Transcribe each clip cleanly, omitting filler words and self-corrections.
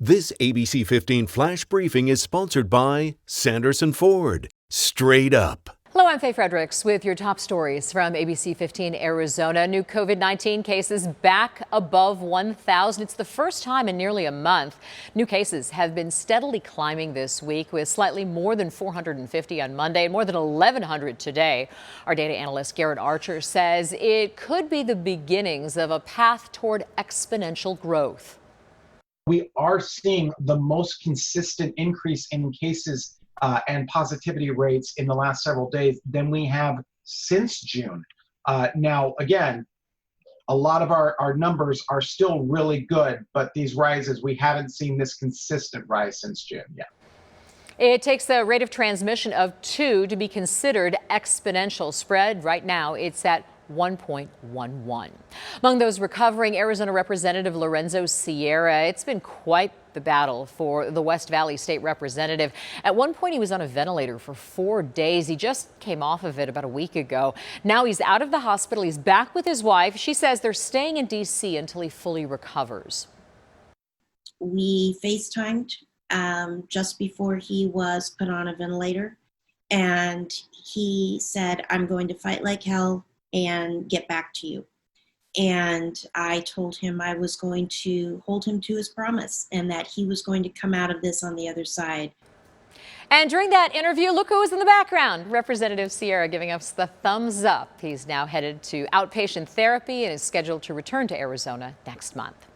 This ABC 15 Flash Briefing is sponsored by Sanderson Ford. Straight up. Hello, I'm Faye Fredericks with your top stories from ABC 15 Arizona. New COVID-19 cases back above 1,000. It's the first time in nearly a month. New cases have been steadily climbing this week, with slightly more than 450 on Monday and more than 1,100 today. Our data analyst Garrett Archer says it could be the beginnings of a path toward exponential growth. We are seeing the most consistent increase in cases and positivity rates in the last several days than we have since June. Now, again, a lot of our numbers are still really good, but these rises, we haven't seen this consistent rise since June yet. It takes a rate of transmission of 2 to be considered exponential. Spread right now, it's at 1.11. Among those recovering, Arizona Representative Lorenzo Sierra. It's been quite the battle for the West Valley State Representative. At one point, he was on a ventilator for 4 days. He just came off of it about a week ago. Now he's out of the hospital. He's back with his wife. She says they're staying in D.C. until he fully recovers. We FaceTimed just before he was put on a ventilator, and he said, "I'm going to fight like hell and get back to you." And I told him I was going to hold him to his promise and that he was going to come out of this on the other side. And during that interview, look who was in the background. Representative Sierra giving us the thumbs up. He's now headed to outpatient therapy and is scheduled to return to Arizona next month.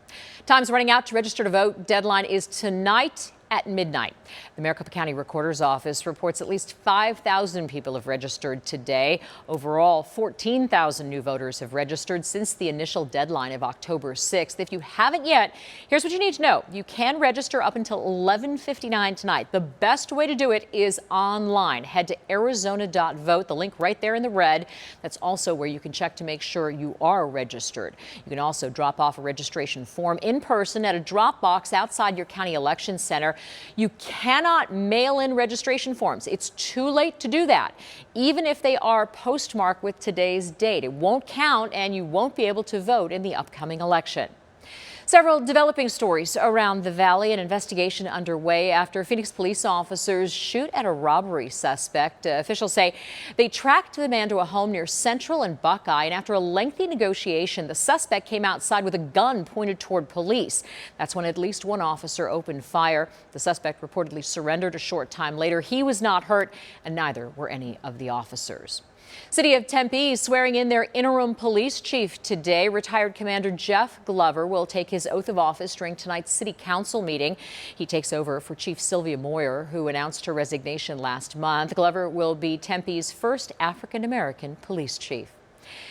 Time's running out to register to vote. Deadline is tonight at midnight. The Maricopa County Recorder's Office reports at least 5,000 people have registered today. Overall, 14,000 new voters have registered since the initial deadline of October 6th. If you haven't yet, here's what you need to know. You can register up until 11:59 tonight. The best way to do it is online. Head to arizona.vote, the link right there in the red. That's also where you can check to make sure you are registered. You can also drop off a registration form in person at a drop box outside your county election center. You cannot mail in registration forms. It's too late to do that. Even if they are postmarked with today's date, it won't count and you won't be able to vote in the upcoming election. Several developing stories around the valley. An investigation underway after Phoenix police officers shoot at a robbery suspect. Officials say they tracked the man to a home near Central and Buckeye, and after a lengthy negotiation, the suspect came outside with a gun pointed toward police. That's when at least one officer opened fire. The suspect reportedly surrendered a short time later. He was not hurt, and neither were any of the officers. City of Tempe swearing in their interim police chief today. Retired Commander Jeff Glover will take his oath of office during tonight's city council meeting. He takes over for Chief Sylvia Moyer, who announced her resignation last month. Glover will be Tempe's first African-American police chief.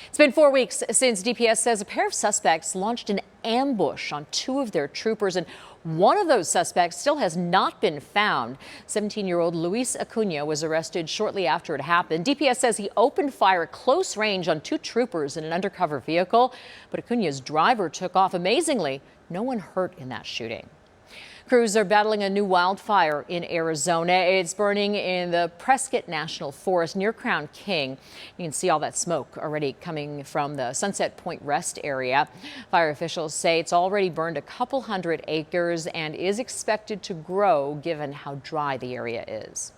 It's been 4 weeks since DPS says a pair of suspects launched an ambush on 2 of their troopers, and one of those suspects still has not been found. 17-year-old Luis Acuna was arrested shortly after it happened. DPS says he opened fire at close range on 2 troopers in an undercover vehicle, but Acuna's driver took off. Amazingly, no one hurt in that shooting. Crews are battling a new wildfire in Arizona. It's burning in the Prescott National Forest near Crown King. You can see all that smoke already coming from the Sunset Point Rest area. Fire officials say it's already burned a couple hundred acres and is expected to grow given how dry the area is.